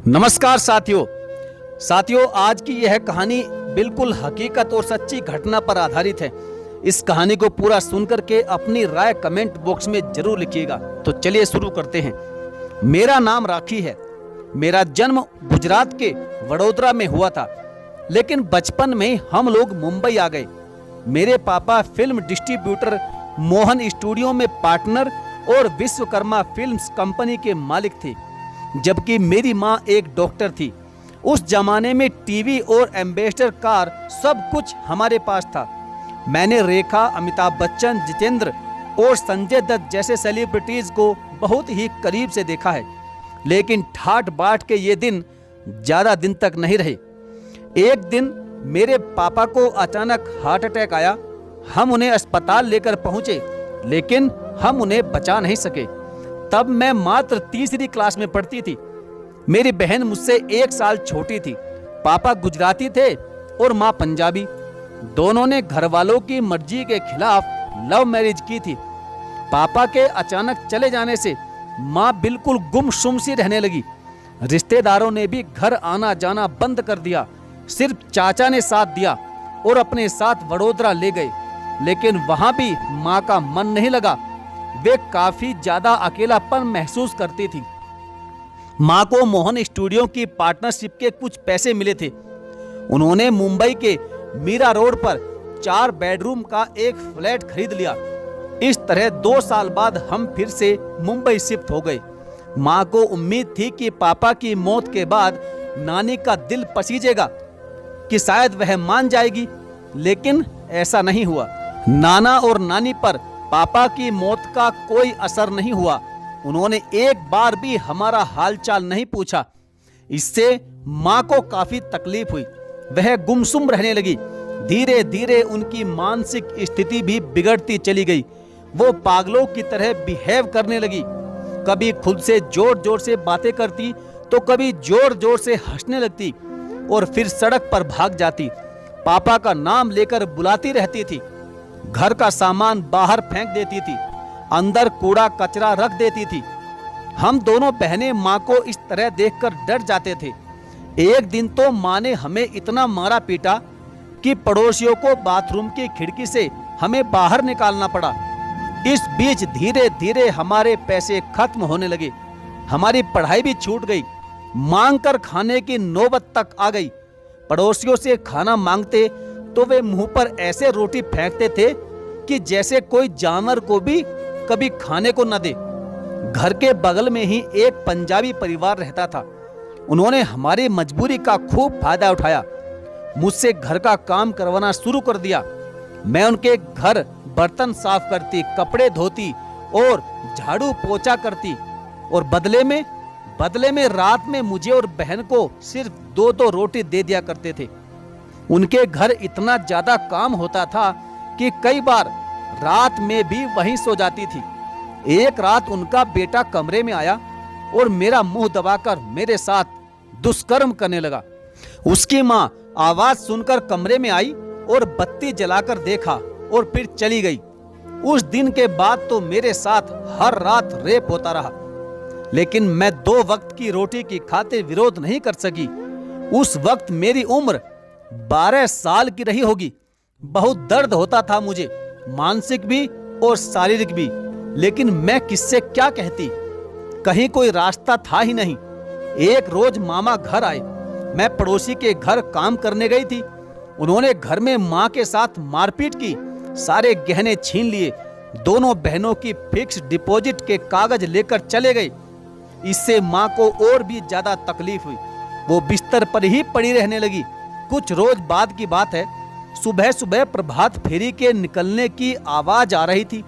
नमस्कार साथियों, आज की यह कहानी बिल्कुल हकीकत और सच्ची घटना पर आधारित है। इस कहानी को पूरा सुनकर के अपनी राय कमेंट बॉक्स में जरूर लिखिएगा। तो चलिए शुरू करते हैं। मेरा नाम राखी है। मेरा जन्म गुजरात के वडोदरा में हुआ था, लेकिन बचपन में हम लोग मुंबई आ गए। मेरे पापा फिल्म डिस्ट्रीब्यूटर मोहन स्टूडियो में पार्टनर और विश्वकर्मा फिल्म्स कंपनी के मालिक थे, जबकि मेरी माँ एक डॉक्टर थी। उस जमाने में टीवी और एम्बेसडर कार सब कुछ हमारे पास था। मैंने रेखा, अमिताभ बच्चन, जितेंद्र और संजय दत्त जैसे सेलिब्रिटीज को बहुत ही करीब से देखा है, लेकिन ठाट बाट के ये दिन ज्यादा दिन तक नहीं रहे। एक दिन मेरे पापा को अचानक हार्ट अटैक आया। हम उन्हें अस्पताल लेकर पहुंचे, लेकिन हम उन्हें बचा नहीं सके। तब मैं मात्र तीसरी क्लास में पढ़ती थी। मेरी बहन मुझसे 1 साल छोटी थी। पापा गुजराती थे और माँ पंजाबी। दोनों ने घर वालों की मर्जी के खिलाफ लव मैरिज की थी। पापा के अचानक चले जाने से माँ बिल्कुल गुमसुम सी रहने लगी। रिश्तेदारों ने भी घर आना जाना बंद कर दिया। सिर्फ चाचा ने साथ दिया और अपने साथ वडोदरा ले गए, लेकिन वहां भी माँ का मन नहीं लगा। वे काफी ज्यादा अकेलापन महसूस करती थी। माँ को मोहन स्टूडियो की पार्टनरशिप के कुछ पैसे मिले थे। उन्होंने मुंबई के मीरा रोड पर 4 बेडरूम का एक फ्लैट खरीद लिया। इस तरह 2 साल बाद हम फिर से मुंबई शिफ्ट हो गए। माँ को उम्मीद थी कि पापा की मौत के बाद नानी का दिल पसीजेगा, कि शायद वह मान जाएगी, लेकिन ऐसा नहीं हुआ। नाना और नानी पर पापा की मौत का कोई असर नहीं हुआ। उन्होंने एक बार भी हमारा हालचाल नहीं पूछा। इससे माँ को काफी तकलीफ हुई। वह गुमसुम रहने लगी। धीरे धीरे उनकी मानसिक स्थिति भी बिगड़ती चली गई। वो पागलों की तरह बिहेव करने लगी। कभी खुद से जोर जोर से बातें करती, तो कभी जोर जोर से हंसने लगती और फिर सड़क पर भाग जाती। पापा का नाम लेकर बुलाती रहती थी। घर का सामान बाहर फेंक देती थी, अंदर कूड़ा कचरा रख देती थी। हम दोनों बहनें माँ को इस तरह देखकर डर जाते थे। एक दिन तो माँ ने हमें इतना मारा पीटा कि पड़ोसियों को बाथरूम की खिड़की से हमें बाहर निकालना पड़ा। इस बीच धीरे धीरे हमारे पैसे खत्म होने लगे। हमारी पढ़ाई भी छूट गई। मांग कर खाने की नौबत तक आ गई। पड़ोसियों से खाना मांगते तो वे मुंह पर ऐसे रोटी फेंकते थे कि जैसे कोई जानवर को भी कभी खाने को न दे। घर के बगल में ही एक पंजाबी परिवार रहता था। उन्होंने हमारी मजबूरी का खूब फायदा उठाया। मुझसे घर का काम करवाना शुरू कर दिया। मैं उनके घर बर्तन साफ करती, कपड़े धोती और झाड़ू पोछा करती, और बदले में रात में मुझे और बहन को सिर्फ 2-2 रोटी दे दिया करते थे। उनके घर इतना ज्यादा काम होता था कि कई बार रात में भी वहीं सो जाती थी। एक रात उनका बेटा कमरे में आया और मेरा मुंह दबाकर मेरे साथ दुष्कर्म करने लगा। उसकी माँ आवाज सुनकर कमरे में आई और बत्ती जलाकर देखा और फिर चली गई। उस दिन के बाद तो मेरे साथ हर रात रेप होता रहा, लेकिन मैं 2 वक्त की रोटी की खातिर विरोध नहीं कर सकी। उस वक्त मेरी उम्र 12 साल की रही होगी। बहुत दर्द होता था मुझे, मानसिक भी और शारीरिक भी, लेकिन मैं किससे क्या कहती। कहीं कोई रास्ता था ही नहीं। एक रोज मामा घर आए। मैं पड़ोसी के घर काम करने गई थी। उन्होंने घर में माँ के साथ मारपीट की, सारे गहने छीन लिए, दोनों बहनों की फिक्स डिपॉजिट के कागज लेकर चले गए। इससे माँ को और भी ज्यादा तकलीफ हुई। वो बिस्तर पर ही पड़ी रहने लगी। कुछ रोज बाद की बात है, सुबह सुबह प्रभात फेरी के निकलने की आवाज आ रही थी।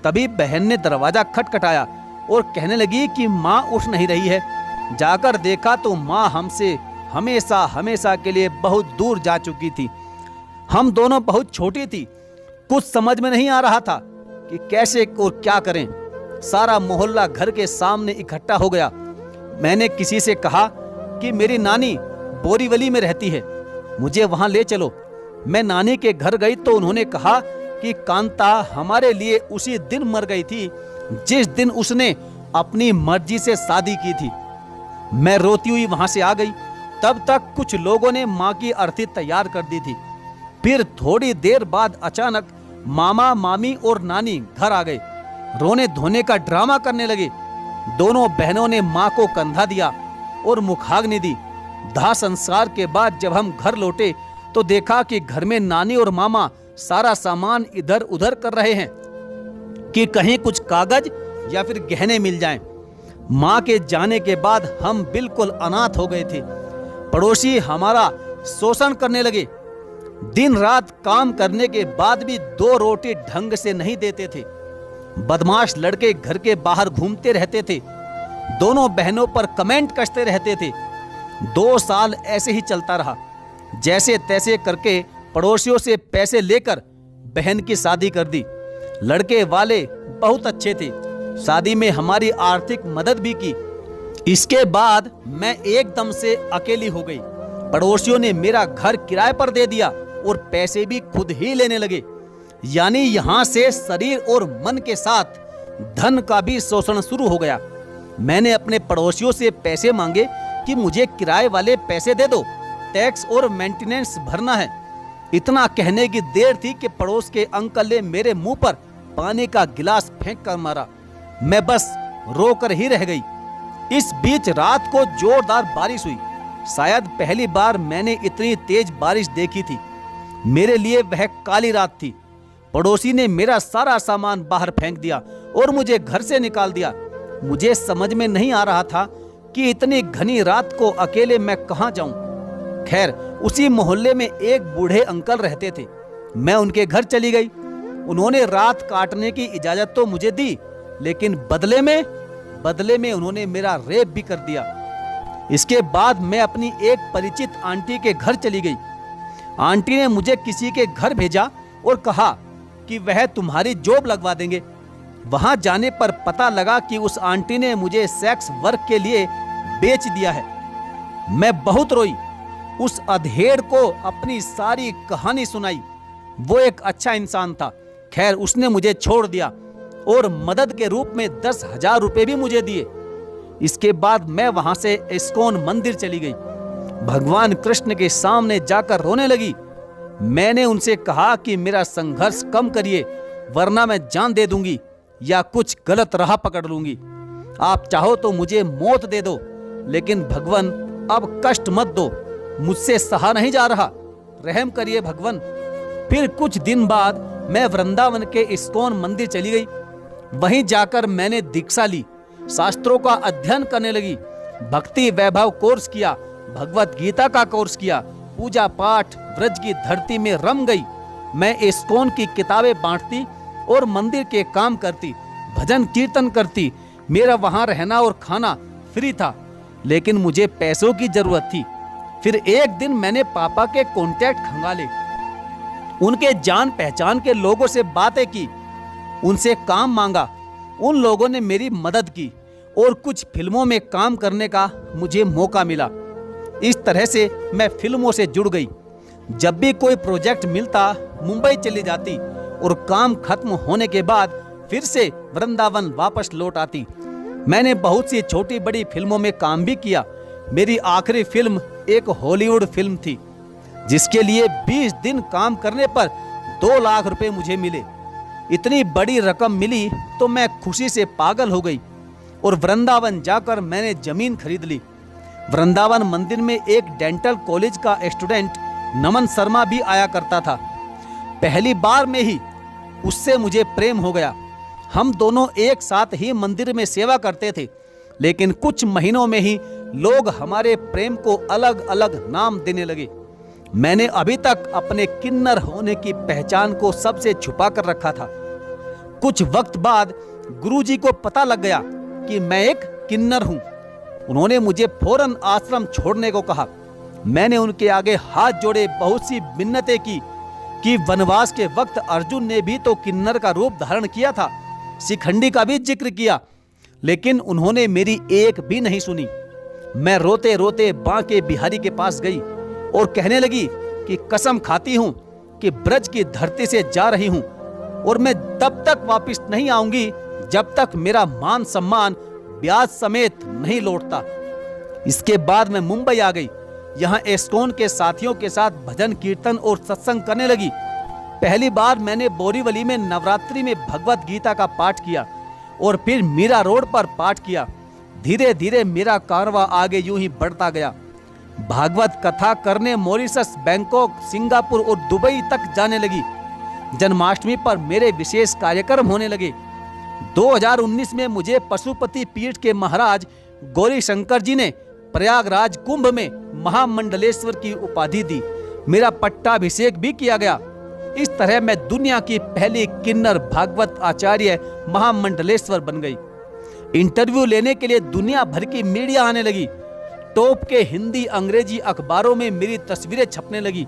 तभी बहन ने दरवाजा खटखटाया और कहने लगी कि माँ उठ नहीं रही है। जाकर देखा तो माँ हमसे हमेशा हमेशा के लिए बहुत दूर जा चुकी थी। हम दोनों बहुत छोटी थी। कुछ समझ में नहीं आ रहा था कि कैसे और क्या करें। सारा मोहल्ला घर के सामने इकट्ठा हो गया। मैंने किसी से कहा कि मेरी नानी बोरीवली में रहती है, मुझे वहां ले चलो। मैं नानी के घर गई तो उन्होंने कहा कि कांता हमारे लिए उसी दिन मर गई थी जिस दिन उसने अपनी मर्जी से शादी की थी। मैं रोती हुई वहां से आ गई। तब तक कुछ लोगों ने माँ की अर्थी तैयार कर दी थी। फिर थोड़ी देर बाद अचानक मामा, मामी और नानी घर आ गए। रोने धोने का ड्रामा करने लगे। दोनों बहनों ने माँ को कंधा दिया और मुखाग्नि दी। दाह संस्कार के बाद जब हम घर लौटे तो देखा कि घर में नानी और मामा सारा सामान इधर उधर कर रहे हैं कि कहीं कुछ कागज या फिर गहने मिल जाएं। माँ के जाने के बाद हम बिल्कुल अनाथ हो गए थे। पड़ोसी हमारा शोषण करने लगे। दिन रात काम करने के बाद भी 2 रोटी ढंग से नहीं देते थे। बदमाश लड़के घर के बाहर घूमते रहते थे। दोनों बहनों पर कमेंट कसते रहते थे। 2 साल ऐसे ही चलता रहा। जैसे तैसे करके पड़ोसियों से पैसे लेकर बहन की शादी कर दी। लड़के वाले बहुत अच्छे थे। शादी में हमारी आर्थिक मदद भी की। इसके बाद मैं एकदम से अकेली हो गई। पड़ोसियों ने मेरा घर किराए पर दे दिया और पैसे भी खुद ही लेने लगे। यानी यहाँ से शरीर और मन के साथ धन का भी शोषण शुरू हो गया। मैंने अपने पड़ोसियों से पैसे मांगे कि मुझे किराए वाले पैसे दे दो, टैक्स और मेंटेनेंस भरना है। इतना कहने की देर थी कि पड़ोस के अंकल ने मेरे मुंह पर पानी का गिलास फेंक कर मारा। मैं बस रोकर ही रह गई। इस बीच रात को जोरदार बारिश हुई। शायद पहली बार मैंने इतनी तेज बारिश देखी थी। मेरे लिए वह काली रात थी। पड़ोसी ने मेरा सारा सामान बाहर फेंक दिया और मुझे घर से निकाल दिया। मुझे समझ में नहीं आ रहा था कि इतनी घनी रात को अकेले मैं कहां जाऊं। खैर, उसी मोहल्ले में एक बूढ़े अंकल रहते थे। मैं उनके घर चली गई। उन्होंने रात काटने की इजाजत तो मुझे दी, लेकिन बदले में उन्होंने मेरा रेप भी कर दिया। इसके बाद मैं अपनी एक परिचित आंटी के घर चली गई। आंटी ने मुझे किसी के घर भेजा और कहा कि वह तुम्हारी जॉब लगवा देंगे। वहां जाने पर पता लगा कि उस आंटी ने मुझे सेक्स वर्क के लिए बेच दिया है। मैं बहुत रोई। उस अधेड़ को अपनी सारी कहानी सुनाई। वो एक अच्छा इंसान था। खैर, उसने मुझे छोड़ दिया और मदद के रूप में 10,000 रुपए भी मुझे दिए। इसके बाद मैं वहां से इस्कॉन मंदिर चली गई। भगवान कृष्ण के सामने जाकर रोने लगी। मैंने उनसे कहा कि मेरा संघर्ष कम करिए, वरना मैं जान दे दूंगी या कुछ गलत राह पकड़ लूंगी। आप चाहो तो मुझे मौत दे दो, लेकिन भगवान अब कष्ट मत दो। मुझसे सहा नहीं जा रहा, रहम करिए भगवान। फिर कुछ दिन बाद मैं वृंदावन के इस्कॉन मंदिर चली गई। वहीं जाकर मैंने दीक्षा ली, शास्त्रों का अध्ययन करने लगी, भक्ति वैभव कोर्स किया, भगवत गीता का कोर्स किया, पूजा पाठ ब्रज की धरती में रम गई। मैं इस्कॉन की किताबें बांटती और मंदिर के काम करती, भजन कीर्तन करती। मेरा वहां रहना और खाना फ्री था, लेकिन मुझे पैसों की जरूरत थी। फिर एक दिन मैंने पापा के कॉन्टैक्ट खंगाले, उनके जान पहचान के लोगों से बातें की, उनसे काम मांगा। उन लोगों ने मेरी मदद की और कुछ फिल्मों में काम करने का मुझे मौका मिला। इस तरह से मैं फिल्मों से जुड़ गई। जब भी कोई प्रोजेक्ट मिलता मुंबई चली जाती और काम खत्म होने के बाद फिर से वृंदावन वापस लौट आती। मैंने बहुत सी छोटी बड़ी फिल्मों में काम भी किया। मेरी आखिरी फिल्म एक हॉलीवुड फिल्म थी, जिसके लिए 20 दिन काम करने पर 2 लाख रुपए मुझे मिले। इतनी बड़ी रकम मिली तो मैं खुशी से पागल हो गई और वृंदावन जाकर मैंने जमीन खरीद ली। वृंदावन मंदिर में एक डेंटल कॉलेज का स्टूडेंट नमन शर्मा भी आया करता था। पहली बार में ही उससे मुझे प्रेम हो गया। हम दोनों एक साथ ही मंदिर में सेवा करते थे, लेकिन कुछ महीनों में ही लोग हमारे प्रेम को अलग अलग नाम देने लगे। मैंने अभी तक अपने किन्नर होने की पहचान को सबसे छुपा कर रखा था। कुछ वक्त बाद गुरुजी को पता लग गया कि मैं एक किन्नर हूं। उन्होंने मुझे फौरन आश्रम छोड़ने को कहा। मैंने उनके आगे हाथ जोड़े बहुत सी मिन्नतें की कि वनवास के वक्त अर्जुन ने भी तो किन्नर का रूप धारण किया था, शिखंडी का भी जिक्र किया, लेकिन उन्होंने मेरी एक भी नहीं सुनी। मैं रोते रोते बांके बिहारी के पास गई और कहने लगी कि कसम खाती हूं कि ब्रज की धरती से जा रही हूं और मैं तब तक वापस नहीं आऊंगी जब तक मेरा मान सम्मान ब्याज समेत नहीं लौटता। इसके बाद मैं मुंबई आ गई। यहाँ एस्कॉन के साथियों के साथ भजन कीर्तन और सत्संग करने लगी। पहली बार मैंने बोरीवली में नवरात्रि में भगवत गीता का पाठ किया और फिर मीरा रोड पर पाठ किया। धीरे धीरे मेरा कारवां आगे यूं ही बढ़ता गया। भागवत कथा करने मॉरिशस, बैंकॉक, सिंगापुर और दुबई तक जाने लगी। जन्माष्टमी पर मेरे विशेष कार्यक्रम होने लगे। 2019 में मुझे पशुपति पीठ के महाराज गौरी शंकर जी ने प्रयागराज कुंभ में महामंडलेश्वर की उपाधि दी। मेरा पट्टाभिषेक भी किया गया। इस तरह मैं दुनिया की पहली किन्नर भागवत आचार्य महामंडलेश्वर बन गई। इंटरव्यू लेने के लिए दुनिया भर की मीडिया आने लगी। टॉप के हिंदी अंग्रेजी अखबारों में मेरी तस्वीरें छपने लगी।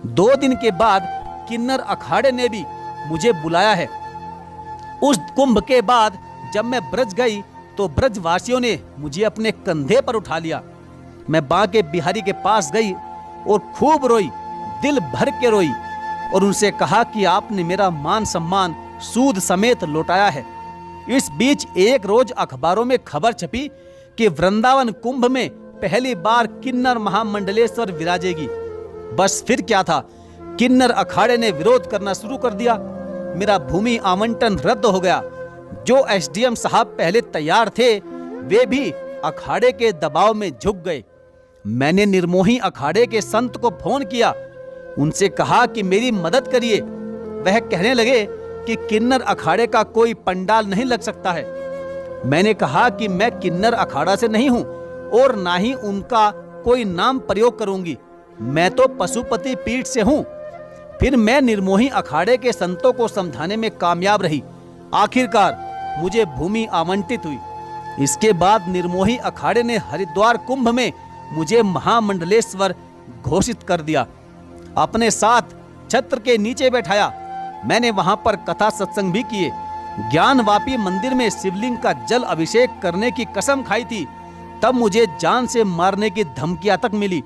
2 दिन के बाद किन्नर अखाड़े ने भी मुझे बुलाया है। उस कुंभ के बाद जब मैं ब्रज गई तो ब्रजवासियों ने मुझे अपने कंधे पर उठा लिया। मैं बांके बिहारी के पास गई और खूब रोई, दिल भर के रोई और उनसे कहा कि आपने मेरा मान सम्मान सूद समेत लौटाया है। इस बीच एक रोज अखबारों में खबर छपी कि वृंदावन कुंभ में पहली बार किन्नर महामंडलेश्वर विराजेगी। बस फिर क्या था, किन्नर अखाड़े ने विरोध करना शुरू कर दिया। मेरा भूमि आवंटन रद्द हो गया। जो एसडीएम साहब पहले तैयार थे वे भी अखाड़े के दबाव में झुक गए। मैंने निर्मोही अखाड़े के संत को फोन किया, उनसे कहा कि मेरी मदद करिए। वह कहने लगे कि किन्नर अखाड़े का कोई पंडाल नहीं लग सकता है। मैंने कहा कि मैं किन्नर अखाड़ा से नहीं हूं और ना ही उनका कोई नाम प्रयोग करूंगी, मैं तो पशुपति पीठ से हूं। फिर मैं निर्मोही अखाड़े के संतों को समझाने में कामयाब रही। आखिरकार मुझे भूमि आवंटित हुई। इसके बाद निर्मोही अखाड़े ने हरिद्वार कुंभ में मुझे महामंडलेश्वर घोषित कर दिया। अपने साथ छत्र के नीचे बैठाया। मैंने वहां पर कथा सत्संग भी किए। ज्ञानवापी मंदिर में शिवलिंग का जल अभिषेक करने की कसम खाई थी। तब मुझे जान से मारने की धमकियां तक मिली।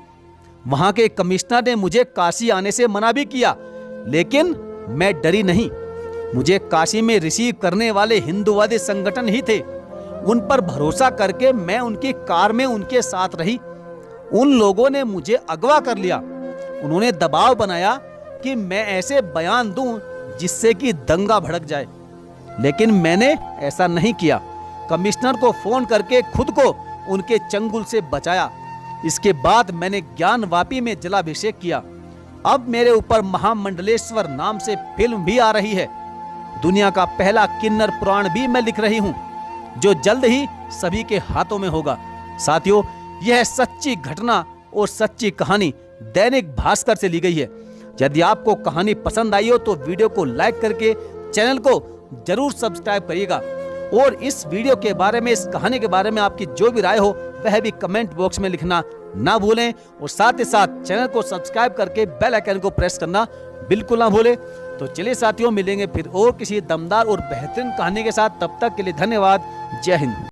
वहां के कमिश्नर ने मुझे काशी आने से मना भी किया, लेकिन मैं डरी नहीं। मुझे काशी में रिसीव करने वाले हिंदूवादी संगठन ही थे। उन पर भरोसा करके मैं उनकी कार में उनके साथ रही। उन लोगों ने मुझे अगवा कर लिया। उन्होंने दबाव बनाया कि मैं ऐसे बयान दूं जिससे कि दंगा भड़क जाए, लेकिन मैंने ऐसा नहीं किया। कमिश्नर को फोन करके खुद को उनके चंगुल से बचाया। इसके बाद मैंने ज्ञानवापी में जलाभिषेक किया। अब मेरे ऊपर महामंडलेश्वर नाम से फिल्म भी आ रही है। दुनिया का पहला किन्नर पुराण भी मैं लिख रही हूं, जो जल्द ही सभी के हाथों में होगा। साथियों, यह सच्ची घटना और सच्ची कहानी दैनिक भास्कर से ली गई है। यदि आपको कहानी पसंद आई हो तो वीडियो को लाइक करके चैनल को जरूर सब्सक्राइब करिएगा और इस वीडियो के बारे में, इस कहानी के बारे में आपकी जो भी राय हो वह भी कमेंट बॉक्स में लिखना ना भूलें और साथ ही साथ चैनल को सब्सक्राइब करके बेल आइकन को प्रेस करना बिल्कुल ना भूलें। तो चलिए साथियों, मिलेंगे फिर और किसी दमदार और बेहतरीन कहानी के साथ। तब तक के लिए धन्यवाद। जय हिंद।